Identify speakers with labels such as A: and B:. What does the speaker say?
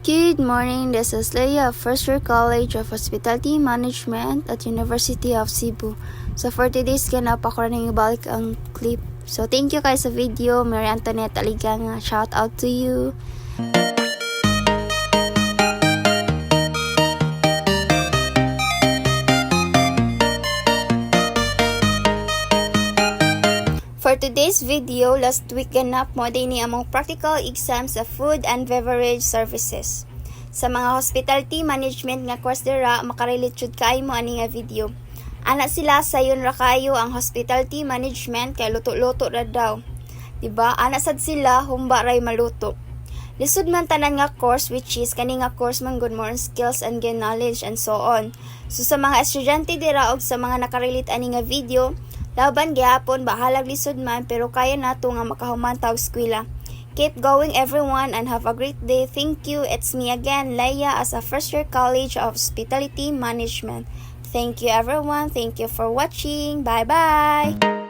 A: Good morning, this is Leia of First Year College of Hospitality Management at University of Cebu. So for today's ganap ako rin ibalik ang clip. So thank you guys sa video. Mary Antoinette Aliganga, shout out to you. For today's video, last week ganap mo din ni among practical exam sa food and beverage services. Sa mga hospitality management nga course dira, makarelate jud kay mo ani nga video. Ana sila sayon ra kayo ang hospitality management kay luto-luto ra daw. Diba? Ana sad sila humba ray maluto. Lisod man tanan nga course which is kani nga course man good more skills and gain knowledge and so on. So sa mga estudyante dira og sa mga nakarelate ani nga video, laban gyapon bahalag lisod man pero kaya nato nga makahuman tawag eskwela. Keep going everyone and have a great day. Thank you. It's me again, Leia, as a first year College of Hospitality Management. Thank you everyone. Thank you for watching. Bye bye.